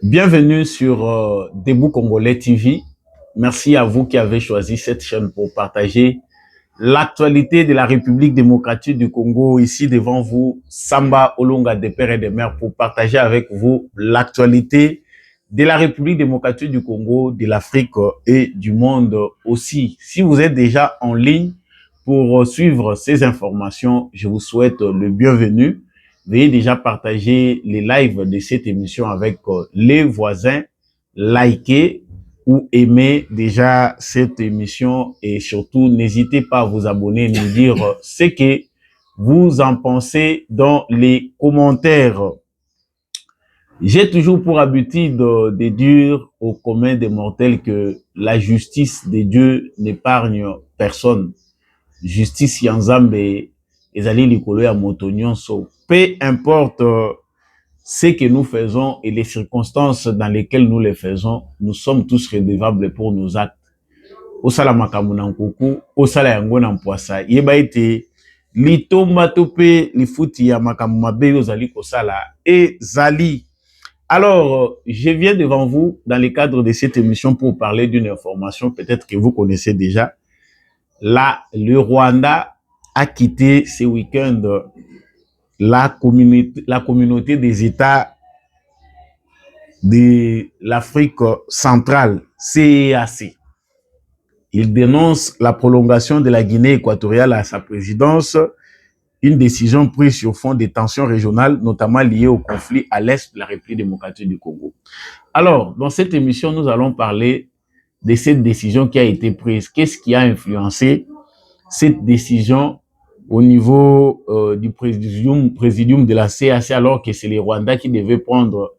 Bienvenue sur Debout Congolais TV. Merci à vous qui avez choisi cette chaîne pour partager l'actualité de la République démocratique du Congo. Ici devant vous, Samba Olonga des Pères et des Mères pour partager avec vous l'actualité de la République démocratique du Congo, de l'Afrique et du monde aussi. Si vous êtes déjà en ligne pour suivre ces informations, je vous souhaite le bienvenu. Veuillez déjà partager les lives de cette émission avec les voisins, liker ou aimer déjà cette émission et surtout n'hésitez pas à vous abonner et nous dire ce que vous en pensez dans les commentaires. J'ai toujours pour habitude de dire au commun des mortels que la justice de Dieu n'épargne personne. Justice Yanzambe ezali likolo ya moto nyonso. Peu importe ce que nous faisons et les circonstances dans lesquelles nous les faisons, nous sommes tous redevables pour nos actes. Osala makambo na nkuku, osala yango na mpwasa. Yeba ete litomba to pe lifuti ya makambo mabe ozali kosala ezali. Alors, je viens devant vous dans le cadre de cette émission pour parler d'une information peut-être que vous connaissez déjà. Là, le Rwanda a quitté ce week-end la communauté des États de l'Afrique centrale, CEAC. Il dénonce la prolongation de la Guinée équatoriale à sa présidence, une décision prise sur fond des tensions régionales, notamment liées au conflit à l'est de la République démocratique du Congo. Alors, dans cette émission, nous allons parler de cette décision qui a été prise. Qu'est-ce qui a influencé cette décision au niveau du présidium de la CAC, alors que c'est les Rwandais qui devaient prendre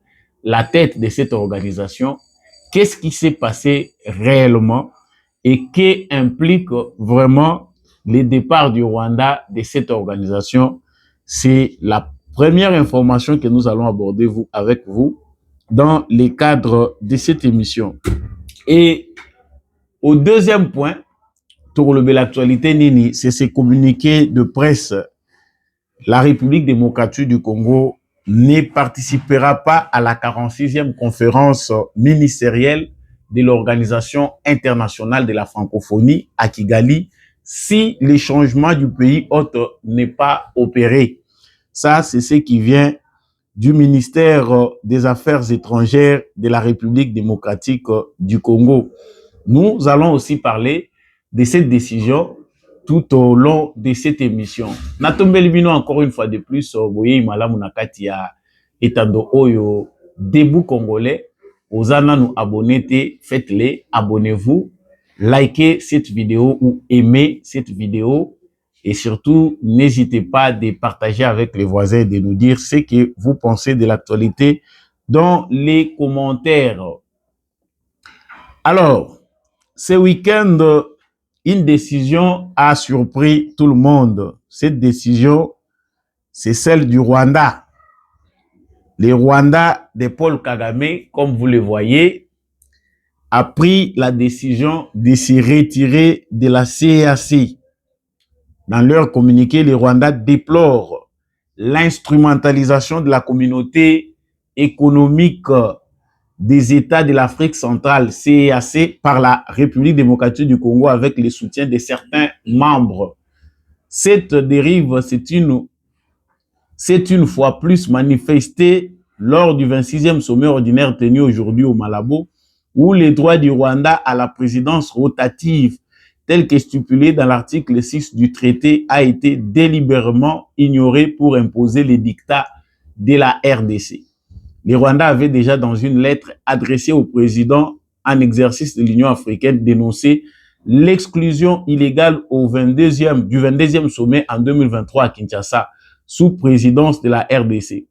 la tête de cette organisation? Qu'est-ce qui s'est passé réellement et qui implique vraiment le départ du Rwanda de cette organisation? C'est la première information que nous allons aborder avec vous dans le cadre de cette émission. Et au deuxième point, pour l'actualité Nini, c'est ce communiqué de presse. La République démocratique du Congo ne participera pas à la 46e conférence ministérielle de l'Organisation internationale de la francophonie à Kigali si le changement du pays hôte n'est pas opéré. Ça, c'est ce qui vient du ministère des Affaires étrangères de la République démocratique du Congo. Nous allons aussi parler de cette décision tout au long de cette émission. Natombeli bino encore une fois de plus, boye malamu na kati ya etando oyo Debout Congolais. Ozana nous abonnez, faites-les, abonnez-vous, likez cette vidéo ou aimez cette vidéo et surtout n'hésitez pas de partager avec les voisins et de nous dire ce que vous pensez de l'actualité dans les commentaires. Alors, ce week-end, une décision a surpris tout le monde. Cette décision, c'est celle du Rwanda. Le Rwanda de Paul Kagame, comme vous le voyez, a pris la décision de se retirer de la CEAC. Dans leur communiqué, le Rwanda déplore l'instrumentalisation de la communauté économique des États de l'Afrique centrale, CEAC, par la République démocratique du Congo avec le soutien de certains membres. Cette dérive, c'est une fois plus manifestée lors du 26e sommet ordinaire tenu aujourd'hui au Malabo, où les droits du Rwanda à la présidence rotative, tel que stipulé dans l'article 6 du traité, a été délibérément ignoré pour imposer les dictats de la RDC. Les Rwandais avaient déjà, dans une lettre adressée au président en exercice de l'Union africaine, dénoncé l'exclusion illégale du 22e sommet en 2023 à Kinshasa, sous présidence de la RDC.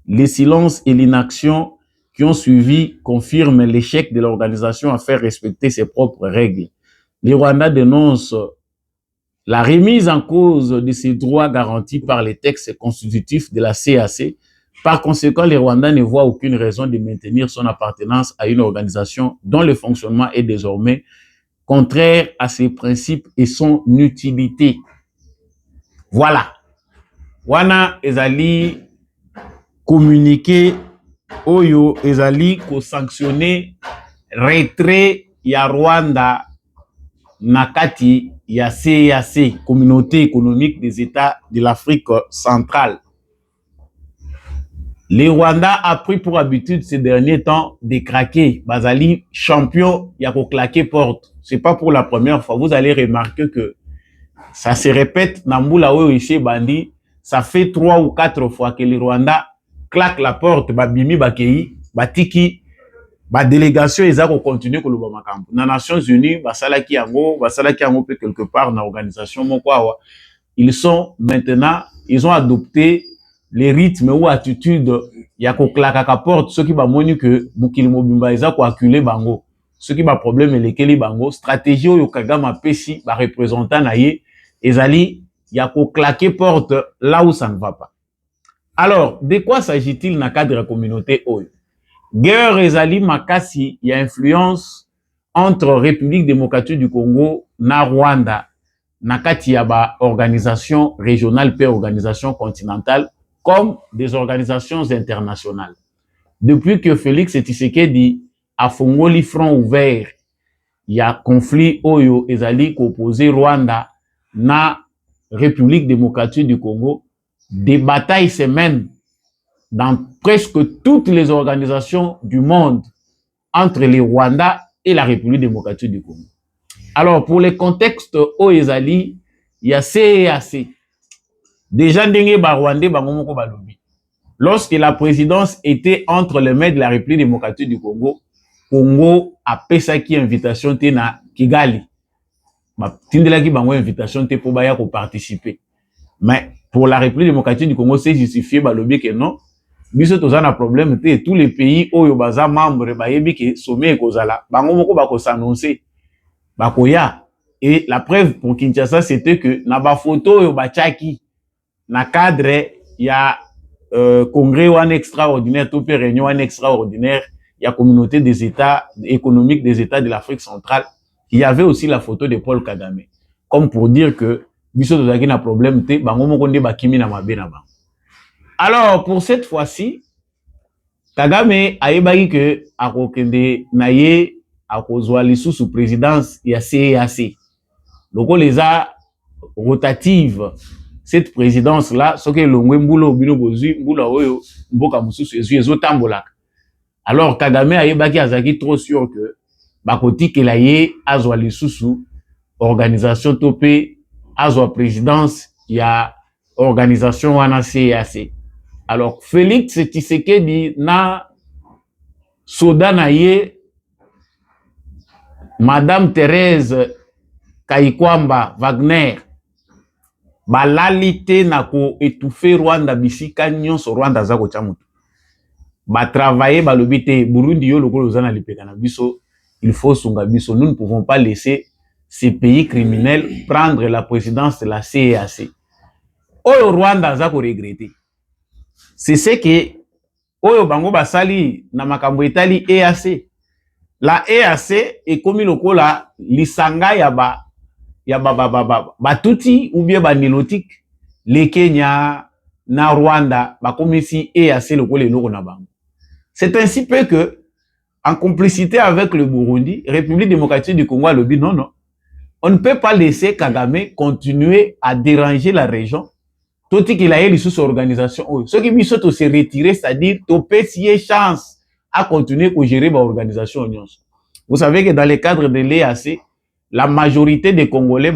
Les silences et l'inaction qui ont suivi confirment l'échec de l'organisation à faire respecter ses propres règles. Les Rwandais dénoncent la remise en cause de ces droits garantis par les textes constitutifs de la CAC. Par conséquent, les Rwandais ne voient aucune raison de maintenir son appartenance à une organisation dont le fonctionnement est désormais contraire à ses principes et son utilité. Voilà. Wana ezali communiqué oyo ezali ko sanctionner retrait ya Rwanda na kati ya CEAC, Communauté économique des États de l'Afrique centrale. Le Rwanda a pris pour habitude ces derniers temps de craquer. Bazali champion, il y a qu'au claquer porte. C'est pas pour la première fois. Vous allez remarquer que ça se répète. Namboula Oishe Bandi, ça fait 3 ou 4 fois que le Rwanda claque la porte. Babimi Bakei, Batiki, ba délégation ils ont continué que le Bamakambo. Dans les Nations Unies, Basalaki Yango peut quelque part dans l'organisation Mokwawa. Ils sont maintenant, ils ont adopté les rythmes ou attitudes ya ko klakaka porte ceux qui ba moni que mukili mobimba eza ko acculer bango ceux qui ba problème elekeli bango stratégie oyo Kagame pesi ba représentant na ye ezali ya ko claquer porte là où ça ne va pas. Alors de quoi s'agit-il na cadre de la communauté oyo? Guerre ezali makasi ya influence entre République démocratique du Congo na Rwanda na kati ya ba organisation régionale pe organisation continentale comme des organisations internationales. Depuis que Félix Tshisekedi a fongoli front ouvert, il y a conflit oyo ezali opposé Rwanda na République démocratique du Congo, des batailles se mènent dans presque toutes les organisations du monde entre les Rwanda et la République démocratique du Congo. Alors pour les contextes oyo ezali, il y a CEAC. Déjà, lorsque la présidence était entre les mains de la République démocratique du Congo, Congo a fait qui invitation na Kigali. Tindelaki bango invitation pour baya ko participer. Mais pour la République démocratique du Congo, c'est justifié balobi que non. Biso toza na problème tous les pays oyo baza membre bayebi ke sommet kozala. Bango moko bako s'annoncer. Bakoya. Et la preuve pour Kinshasa c'était que na ba photo yo bachaki na cadre ya congrès ou un extraordinaire, tout peut réunion un extraordinaire, il y a communauté des États économiques des États de l'Afrique centrale. Il y avait aussi la photo de Paul Kagame, comme pour dire que biso tozaki na problème te bango moko nde bakimi na mabe na bango. Alors pour cette fois-ci, Kagame ayebaki que akokende na ye akozwa lisusu présidence ya CEAC. Donc les a rotative cette présidence là ce que longwe mbulo bino bozui mbula oyo mboka mususu ezo tambolaka. Alors Kagame ayebaki azaki trop sûr que bakotikela ye azwa lisusu organisation topé azwa présidence ya organisation wana CEAC. Alors Félix Tshisekedi na soda na ye Madame Thérèse Kayikwamba Wagner balalité na ko étouffer Rwanda bisika nyonso Rwanda za ko chamutu ba travailler balobi te Burundi yo lokolo zana lipeka na biso il faut sunga biso. Nous ne pouvons pas laisser ces pays criminels prendre la présidence de la CEAC. Oyo Rwanda za ko regretter c'est ce que oyo bango basali na makambo etali EAC. La EAC est comme lokola lisanga ya batuti ou bien nilotique les Kenya na Rwanda bakomisi EAC lokola eloko na bango. C'est ainsi peu que en complicité avec le Burundi, République démocratique du Congo a le dit non, on ne peut pas laisser Kagame continuer à déranger la région. Tout qu'il a eu sous son organisation. Ce qui biso to se retirer, c'est-à-dire to pesier chance à continuer à gérer l'organisation. Vous savez que dans le cadre de l'EAC, la majorité des Congolais,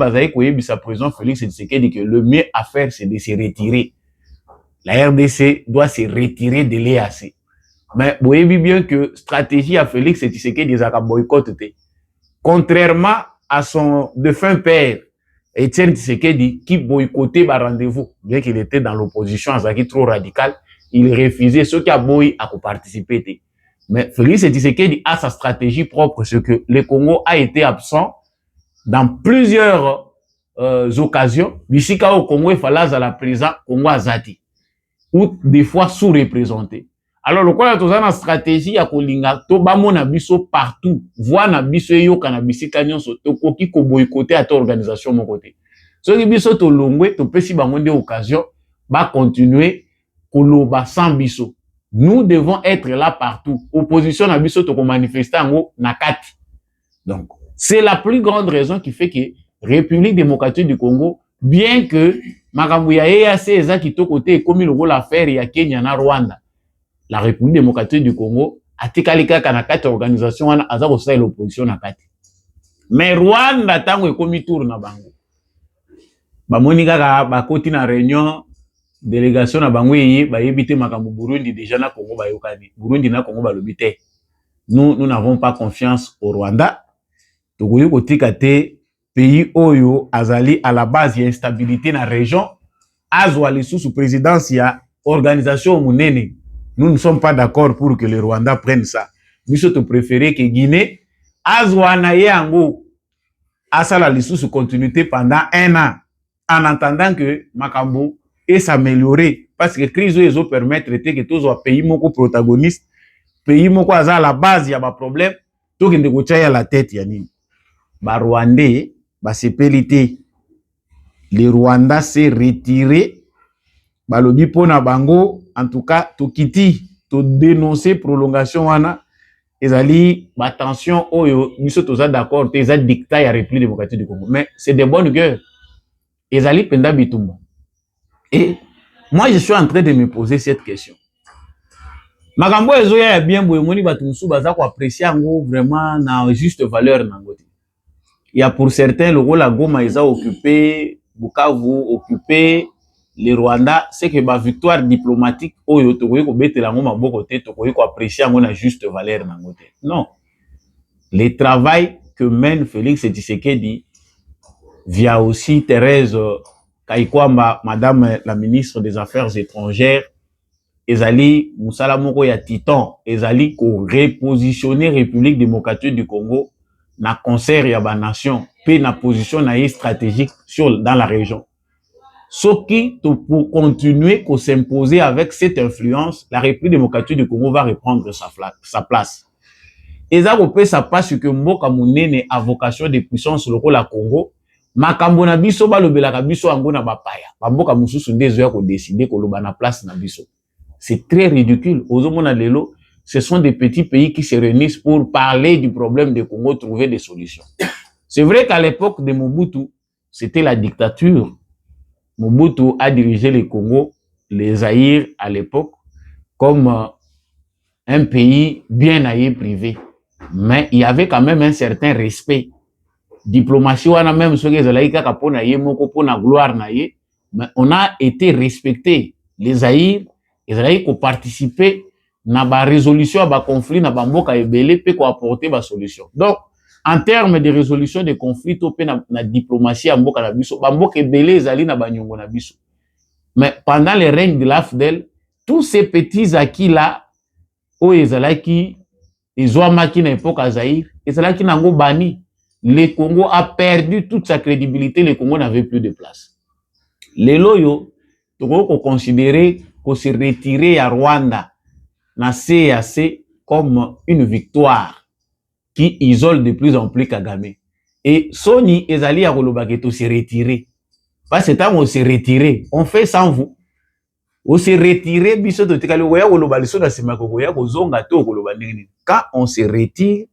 sa président Félix Tshisekedi dit que le mieux à faire, c'est de se retirer. La RDC doit se retirer de l'EAC. Mais vous voyez bien que stratégie à Félix Tshisekedi a boycotté. Contrairement à son défunt père, Etienne Tshisekedi, qui boycottait le rendez-vous, bien qu'il était dans l'opposition, trop radical, il refusait ceux qui a boy à participer. Mais Félix Tshisekedi a sa stratégie propre, ce que le Congo a été absent dans plusieurs occasions. Bisika au Congo, il fallait à la présent Congo Azati, ou des fois sous-représenté. Alors, le quoi a une stratégie à Kolinga, to ba mona biso partout, voix na biso yo kana bisika nyonso, to koki ko boycotter à ton organisation mon côté. Ce qui biso to longwe, to pesi bango de occasion, ba continuer koloba sans biso. Nous devons être là partout. Opposition na biso to ko manifester ngo na kati. Donc, c'est la plus grande raison qui fait que République démocratique du Congo, bien que makambo ya EAC eza kitoko te ekomi lokola affaire ya Kenya na Rwanda, la République démocratique du Congo atikali kaka na kati organisation wana aza kosala l'opposition na kati. Mais Rwanda tango ekomi tour na bango, bamoni kaka bakoti na réunion délégation na bango yé bayebi te makambo Burundi déjà na Congo bayokani. Burundi na Congo balobi te. Nous n'avons pas confiance au Rwanda. Tokoyo kotika te pays oyo azali à la base ya instabilité na région azwa lisusu présidence ya organisation munene. Nous ne sommes pas d'accord pour que le Rwanda prenne ça. Biso to préférer que Guinée azwa na ye ango asala lisusu continuité pendant 1 an en attendant que makambo et s'améliorer parce que crise oyo permettre que tous les pays moko protagoniste, pays moko aza à la base ya ba problème to kende ko tchaya la tête ya nini. Ba Rwandais ba sepelité. Le Rwanda s'est retiré. Balobi pona bango en tout cas to kiti to dénoncer prolongation wana ezali ba tension oyo biso toza d'accord te eza dictat ya République démocratique du Congo mais c'est de bonne guerre ezali penda bitumba. Et moi je suis en train de me poser cette question. Makambo ezo ya bien boye moni batu musu baza ko apprécier ngo vraiment na juste valeur nango te. Il y a pour certains le rôle à Goma ils ont occupé Bukavu, occupé le Rwanda, c'est que la victoire diplomatique oyo tokoyi ko betela ngo maboko te tokoyi ko apprécier ngo na juste valeur nango te. Non. Le travail que mène Félix Tshisekedi via aussi Thérèse Kaikwamba, madame la ministre des Affaires étrangères, ezali musala moko ya titan, ezali ko repositionner République démocratique du Congo na concert ya ba nation pe na position na stratégique dans la région. Ce qui, pour continuer à s'imposer avec cette influence, la République démocratique du Congo va reprendre sa place. Et ça, ça passe que Mboka Mounene a vocation de puissance le rôle à Congo. Makambo na biso ba lobela ka biso ango na bapaya. Ba mboka mususu ndezo ko décider ko loba na place na biso. C'est très ridicule. Ozomona lelo, ce sont des petits pays qui se réunissent pour parler du problème du Congo, trouver des solutions. C'est vrai qu'à l'époque de Mobutu, c'était la dictature. Mobutu a dirigé le Congo, les Zaïre à l'époque, comme un pays bien aillé privé. Mais il y avait quand même un certain respect. Diplomatie, on a même ce que gloire, mais on a été respecté. Les Zaïre, ils ont participé à la résolution à la conflit, à la mboka ebele, pour apporter la solution. Donc, en termes de résolution des conflits, la diplomatie à mboka na biso, mboka ebele ezali na banyongo na biso. Mais pendant le règne de l'AFDEL, tous ces petits acquis-là, ezalaki, ezwamaki na époque à Zaïre, ezalaki nango bani. Le Congo a perdu toute sa crédibilité, le Congo n'avait plus de place. Les loyaux, on considérer qu'on se retirer à Rwanda, na CAC comme une victoire qui isole de plus en plus Kagame. Et Sony ezali à Rolobaketo se retirer. Parce que tant on s'est retiré, on fait sans vous. On s'est retiré, quand on se retire,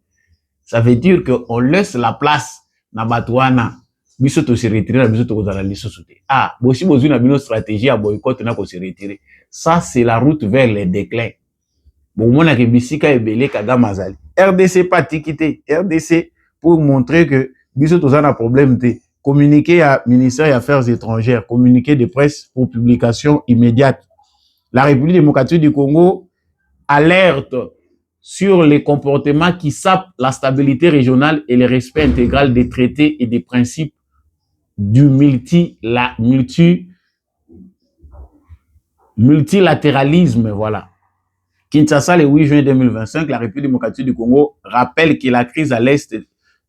ça veut dire qu'on laisse la place na Batouana. Biso se retirer, biso to kozala lisusu te. Ah, bosi bozu na bino stratégie à boycott na ko se retirer. Ça c'est la route vers le déclin. Bon mona ke bisika ebele Kagame azali. RDC pas tikité. RDC pour montrer que biso to za na problème te. Communiquer à ministère des Affaires étrangères, communiqué de presse pour publication immédiate. La République démocratique du Congo alerte sur les comportements qui sapent la stabilité régionale et le respect intégral des traités et des principes du multilatéralisme. Voilà. Kinshasa, le 8 juin 2025, la République démocratique du Congo rappelle que la crise à l'est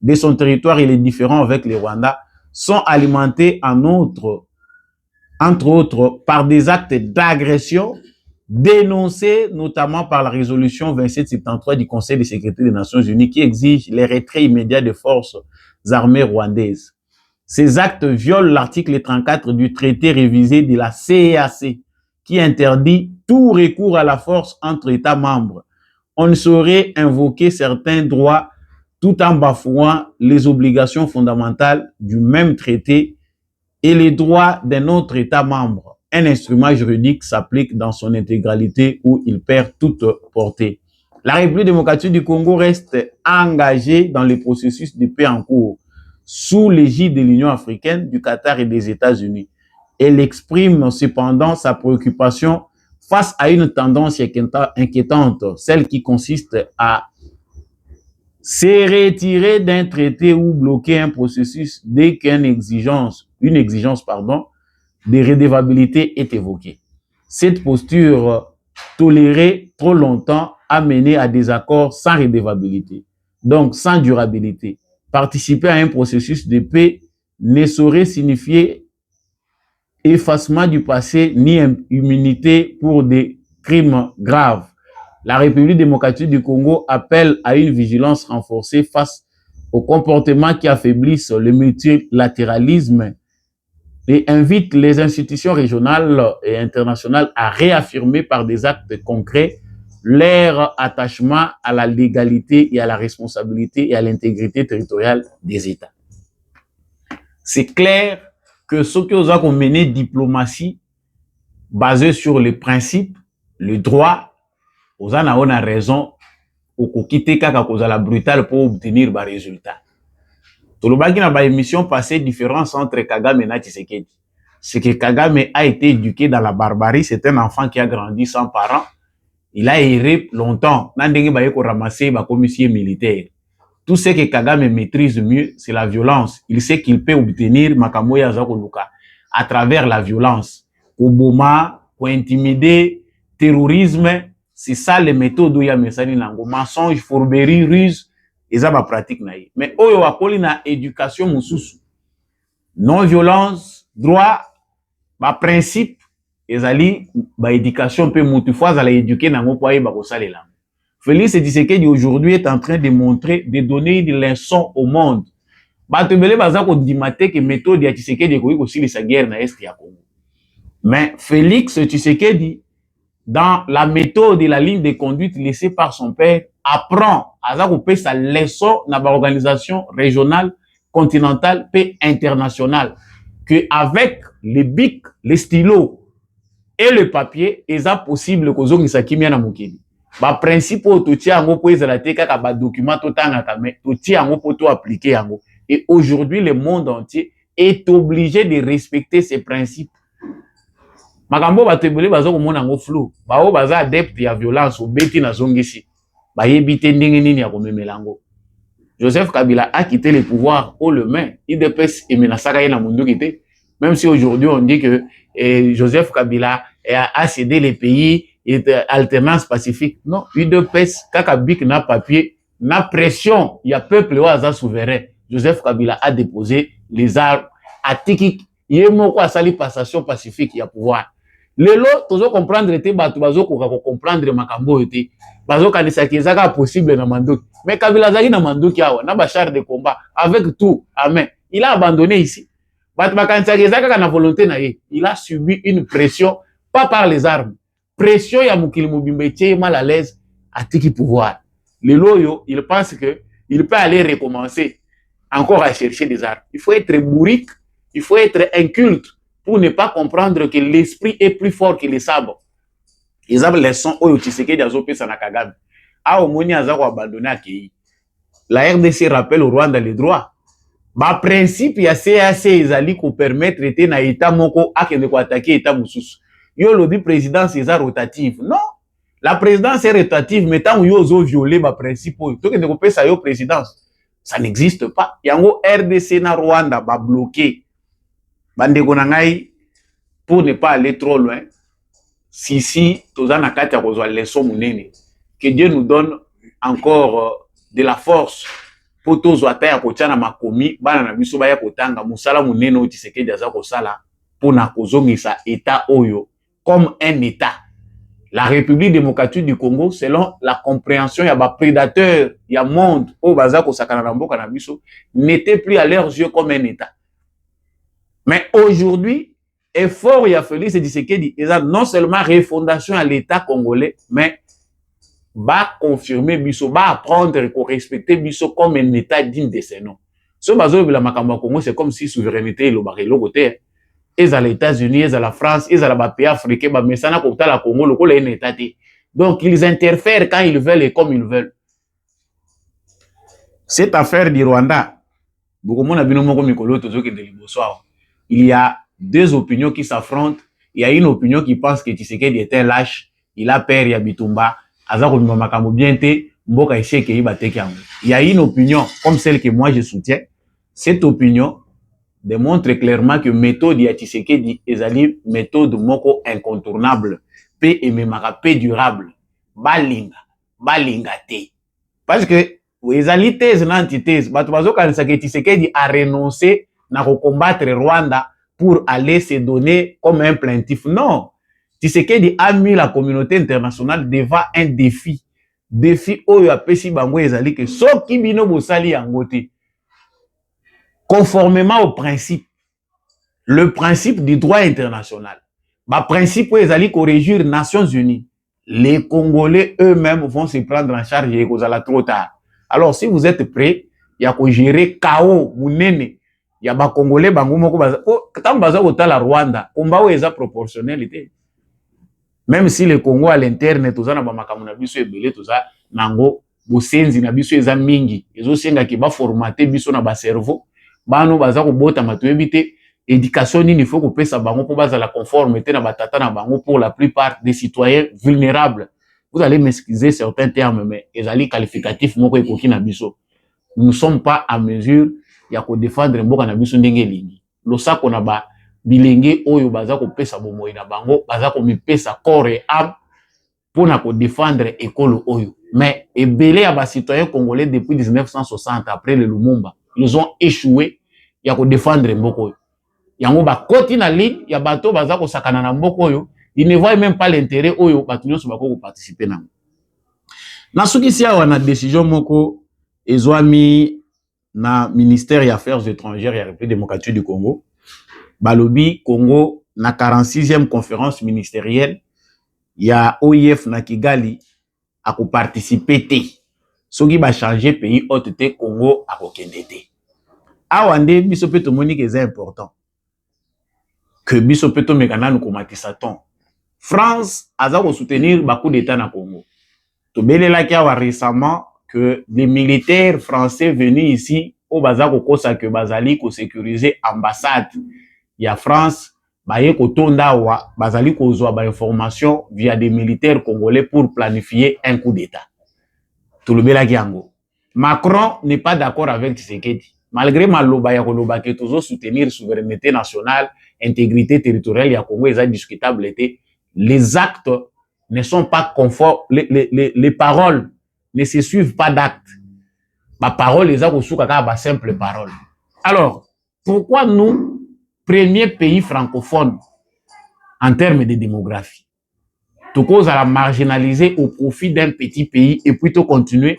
de son territoire et les différends avec le Rwanda sont alimentés entre autres par des actes d'agression dénoncés notamment par la résolution 2773 du Conseil de sécurité des Nations Unies qui exige les retraits immédiats des forces armées rwandaises. Ces actes violent l'article 34 du traité révisé de la CEAC qui interdit tout recours à la force entre États membres. On ne saurait invoquer certains droits tout en bafouant les obligations fondamentales du même traité et les droits d'un autre État membre. Un instrument juridique s'applique dans son intégralité ou il perd toute portée. La République démocratique du Congo reste engagée dans le processus de paix en cours sous l'égide de l'Union africaine, du Qatar et des États-Unis. Elle exprime cependant sa préoccupation face à une tendance inquiétante, celle qui consiste à se retirer d'un traité ou bloquer un processus dès qu'une exigence, de redevabilité est évoquée. Cette posture tolérée trop longtemps a mené à des accords sans redevabilité, donc sans durabilité. Participer à un processus de paix ne saurait signifier effacement du passé ni immunité pour des crimes graves. La République démocratique du Congo appelle à une vigilance renforcée face aux comportements qui affaiblissent le multilatéralisme et invite les institutions régionales et internationales à réaffirmer par des actes concrets leur attachement à la légalité et à la responsabilité et à l'intégrité territoriale des États. C'est clair que ceux qui ont mené diplomatie basée sur les principes, le droit, on a raison, au quitter kaka la brutale pour obtenir des résultats. Tolobaki na ba émission passée différence entre Kagame et Tshisekedi. C'est que Kagame a été éduqué dans la barbarie, c'est un enfant qui a grandi sans parents. Il a erré longtemps. Nandenge ba yeko ramasser ba commissaire militaire. Tout ce que Kagame maîtrise mieux, c'est la violence. Il sait qu'il peut obtenir makambo ya zakoluka à travers la violence. Oboma, pour intimider, terrorisme, c'est ça les méthodes où il y a messani nango. Mensonge, fourberie, ruse, et ça va pratique naïe. Mais oyo wakoli na éducation mususu. Non-violence, droit, ba principe, ezali ba éducation pe mutu fois à la éduquer nango po ayeba ko salela. Félix Tshisekedi aujourd'hui est en train de montrer, de donner des leçons au monde. Batebele baza ko dimate que méthode ya Tshisekedi ko aussi les guerre na est ya Congo. Mais Félix Tshisekedi, dans la méthode et la ligne de conduite laissée par son père, apprend à sa leçon dans l'organisation régionale, continentale et internationale. Que avec les bics, les stylos et le papier, il est possible que vous ayez un mokili. Ba principe to tia ngo po ezala te kaka ba document to tangaka mais to tia ngo po to appliquer yango. Et aujourd'hui le monde entier est obligé de respecter ces principes. Makambo batebele bazo komona ngo flou. Bao baza adepte ya violence obeti na zongisi. Ba yebite ndenge nini ya komemela ngo. Joseph Kabila a quitté le pouvoir haut le main. IDPS et menasaka na mundu kité. Même si aujourd'hui on dit que Joseph Kabila a cédé les pays et alternance pacifique. Non, UDPS, kakabik na papier, na pression, il y a peuple au hasard souverain. Joseph Kabila a déposé les armes à Tiki. Il y a une sali passation pacifique, il y a pouvoir. Les lots, tu dois comprendre, tu dois comprendre makambo, tu dois kanisa ki ezaka possible na mandoki. Mais Kabila zaki na mandoki awa, na ba char de combat, avec tout, amen. Il a abandonné ici. Il a subi une pression, pas par les armes. Pression ya mukili mobimba etie mal à l'aise à tiki pouvoir. Le loyo, il pense que il peut aller recommencer encore à chercher des armes. Il faut être bourrique, il faut être inculte pour ne pas comprendre que l'esprit est plus fort que les sabres. Ils ont les sons oyo Tshisekedi azope sana Kagame. A omoni azako abandonner akei. La RDC rappelle au Rwanda les droits. Ba principe ya CAC ezali ko permettre ete na état moko akende ko attaquer état mususu. Yo lobby présidence est rotative. Non, la présidence est rotative, mais tant que yo zo violer ma principe, to que ne ko pesa yo présidence, ça n'existe pas. Yango RDC na Rwanda ba bloqué. Bandeko na ngai pour ne pas aller trop loin. Si tozana kati ya kozwa leçon munene. Que Dieu nous donne encore de la force pour tozwa ta ya kotiana makomi bana na biso ba ya kotanga musala munene o Tshisekedi aza kosala pour na kozongisa état oyo comme un État. La République démocratique du Congo, selon la compréhension, il y a des prédateurs, il y a monde, au bazako sakanarambo kanabiso, n'était plus à leurs yeux comme un État. Mais aujourd'hui, effort ya Félix Tshisekedi non seulement refondation à l'état congolais, mais va confirmer biso, va apprendre et respecter biso comme un état digne de ses noms. Ce bazo la makambo Congo, c'est comme si souveraineté le barré le côté. Ils à les États-Unis, ils à la France, ils à la pays africain, bah mais ça n'a pas la Congo, le Congo est un état. Donc ils interfèrent quand ils veulent et comme ils veulent. Cette affaire du Rwanda, il y a deux opinions qui s'affrontent. Il y a une opinion qui pense que Tshisekedi est un lâche, il a peur, il a bitumba, il y a une opinion comme celle que moi je soutiens. Cette opinion démontre clairement que méthode ya Tshisekedi est méthode moko incontournable, paix et memara, paix durable, balinga te. Parce que ezali thèse na antithèse, bato bazokanisa que Tshisekedi a renoncé na combattre Rwanda pour aller se donner comme un plaintif. Non, Tshisekedi a mis la communauté internationale devant un défi. Défi oyo apesi bango ezali que soki bino bosali yango te, conformément au principe, le principe du droit international, ba principe oyo ezali ko régir Nations Unies, les Congolais eux-mêmes vont se prendre en charge et kozala trop tard. Alors si vous êtes prêts, il y a ko gérer chaos munene. Il y a ba Congolais bango moko baza tant baza kotala Rwanda, combat oyo eza proportionnalité. Même si le Congo à l'interne toza na ba makambo na biso ebele toza nango bosenzi na biso eza mingi, ezo senga ki ba formater biso na ba cerveau, bano baza ko bota matoyebi te éducation nini faut kopesa bango po bazala conformité na batata na bango pour la plupart des citoyens vulnérables. Vous allez m'excuser certains termes, mais ezali qualificatif moko ekoki na biso. Nous ne sommes pas à mesure ya ko défendre mboka na biso ndenge lingi. Losako na ba bilenge oyo baza ko pesa bomoi na bango, baza ko mipesa corps et âme pour na ko défendre école oyo. Mais ebele ya ba citoyens congolais depuis 1960 après le Lumumba, ils ont échoué ya ko défendre mboko oyo. Yango ba koti na ligne ya bato baza ko sakana na mboko oyo, ils ne voient même pas l'intérêt oyo bato nyonso bako participer nango. Na soki si awa na décision moko ezwami na ministère des Affaires étrangères ya République démocratique du Congo, balobi Congo na 46e conférence ministérielle ya OIF na Kigali a ko participer te. Soki ba changer pays hôte te Congo a ko kende te. Awa nde biso pe to moni que c'est important. Que biso pe to mekana nous komatisa ton. France aza ko soutenir ba coup d'état na Congo. To belela ki awa récemment que des militaires français venus ici au baza ko kosa que bazali ko sécuriser ambassade ya France, baye ko tonda wa bazali ko zwa ba information via des militaires congolais pour planifier un coup d'état. To le belaki yango. Macron n'est pas d'accord avec Tshisekedi. Malgré maloba ya koloba ke tozo soutenir souveraineté nationale, intégrité territoriale ya Congo est discutable, les actes ne sont pas conformes, les paroles ne se suivent pas d'actes. Ma parole les a ba simple parole. Alors, pourquoi nous, premier pays francophone en termes de démographie, tout cause à la marginaliser au profit d'un petit pays et plutôt continuer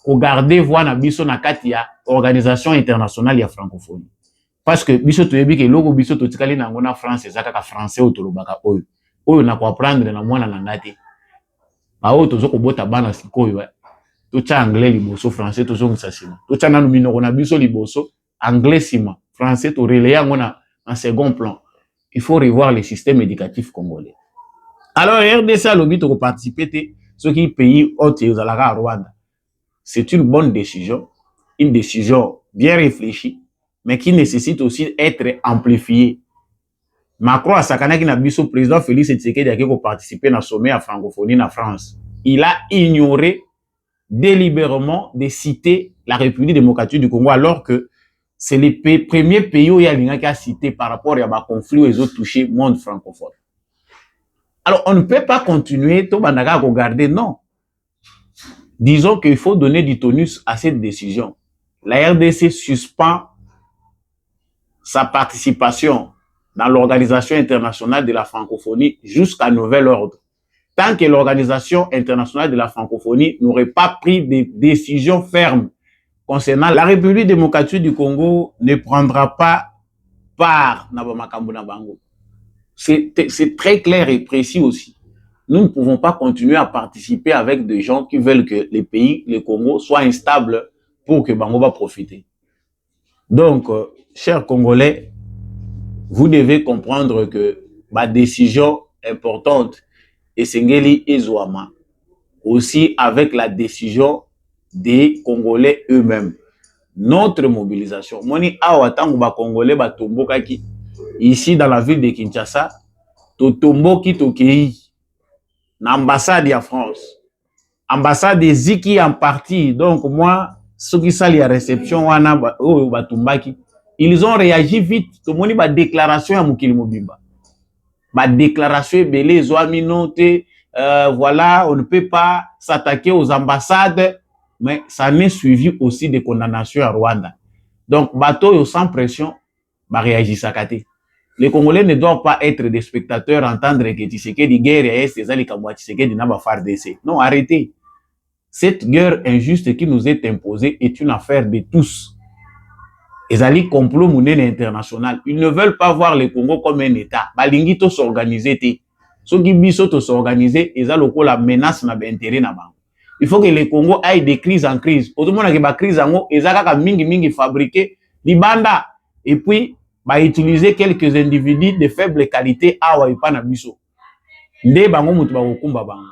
à garder voix na biso na katia organisation internationale ya francophonie. Parce que biso to yebi ke logo biso to tikali na ngona France ezaka ka français o tolobaka oyo. Oyo na ko apprendre na mwana na ngati. Ba oyo tozo ko bota bana sikoyo. To cha anglais liboso, français to zonga sima. To cha nanu minoko na biso liboso, anglais sima, français to relayer ngona en second plan. Il faut revoir le système éducatif congolais. Alors RDC a lobby to participer ce qui pays hôte ezalaka à Rwanda. C'est une bonne décision, une décision bien réfléchie, mais qui nécessite aussi être amplifiée. Macron a sakanaki na biso président Félix Tshisekedi a ko participer na sommet à francophonie na France. Il a ignoré délibérément de citer la République démocratique du Congo alors que c'est le premier pays où il y a l'inga qui a cité par rapport à un conflit où ils ont touché le monde francophone. Alors on ne peut pas continuer tout bandaka à regarder, non. Disons qu'il faut donner du tonus à cette décision. La RDC suspend sa participation dans l'Organisation internationale de la francophonie jusqu'à nouvel ordre. Tant que l'Organisation internationale de la francophonie n'aurait pas pris de décisions fermes concernant la République démocratique du Congo ne prendra pas part na makambo na bango. C'est très clair et précis aussi. Nous ne pouvons pas continuer à participer avec des gens qui veulent que les pays, le Congo, soient instables pour que Bango va profiter. Donc, chers Congolais, vous devez comprendre que ma décision importante est Sengeli et Zouama, aussi avec la décision des Congolais eux-mêmes. Notre mobilisation. Moni awa tango ba Congolais ba tombokaki ici dans la ville de Kinshasa, to tomboki tokei na ambassade ya France. Ambassade ziki en partie. Donc moi, ceux qui sali à réception wana ba o ba tumbaki, ils ont réagi vite. To moni ba déclaration ya mukili mobimba. Ba déclaration belé zoami noté, voilà, on ne peut pas s'attaquer aux ambassades. Mais ça n'est suivi aussi des condamnations à Rwanda. Donc, bateau sans pression, bah réagissent à côté. Les Congolais ne doivent pas être des spectateurs, entendre que Tshisekedi guerre et c'est ça les Kamwa Tshisekedi n'a pas faire d'essai. Non, arrêtez. Cette guerre injuste qui nous est imposée est une affaire de tous. Les alliés complot monnaie international. Ils ne veulent pas voir le Congo comme un État. Balingi to s'organiser. Ceux qui biso to s'organiser, ils ont la menace na intérêt na bango. Il faut que le Congo aille de crise en crise. Autrement, il y a des crises en haut, ils ont mingi fabriqué, les banda, et puis, utiliser quelques individus de faible qualité à Waipana Biso. Nde bango mutu bakokumba bango.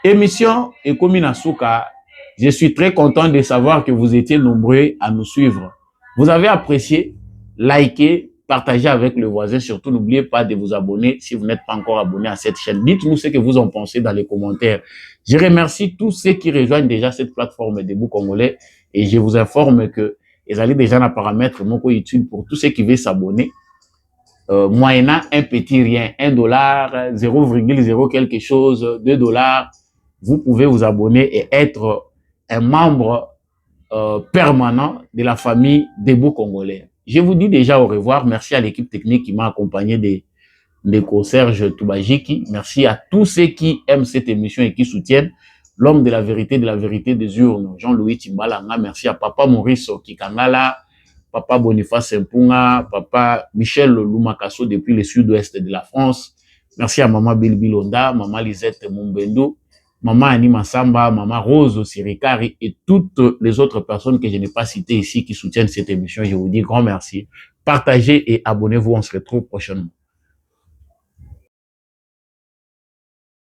Émission Ekomi na Suka, je suis très content de savoir que vous étiez nombreux à nous suivre. Vous avez apprécié, likez, partagez avec le voisin. Surtout, n'oubliez pas de vous abonner si vous n'êtes pas encore abonné à cette chaîne. Dites-nous ce que vous en pensez dans les commentaires. Je remercie tous ceux qui rejoignent déjà cette plateforme Debout Congolais et je vous informe que ils allaient déjà dans paramètres mon utile pour tous ceux qui veulent s'abonner. Moyennant un petit rien, $1, 0,0 quelque chose, $2, vous pouvez vous abonner et être un membre permanent de la famille Debout Congolais. Je vous dis déjà au revoir. Merci à l'équipe technique qui m'a accompagné de Serge Toubajiki. Merci à tous ceux qui aiment cette émission et qui soutiennent l'homme de la vérité des urnes, Jean-Louis Timbalanga. Merci à Papa Maurice Kikangala, Papa Boniface Mpunga, Papa Michel Lumakaso depuis le sud-ouest de la France. Merci à Maman Bilbilonda, Maman Lisette Mumbendo, Maman Anima Samba, Maman Rose Sirikari et toutes les autres personnes que je n'ai pas citées ici qui soutiennent cette émission. Je vous dis grand merci. Partagez et abonnez-vous. On se retrouve prochainement.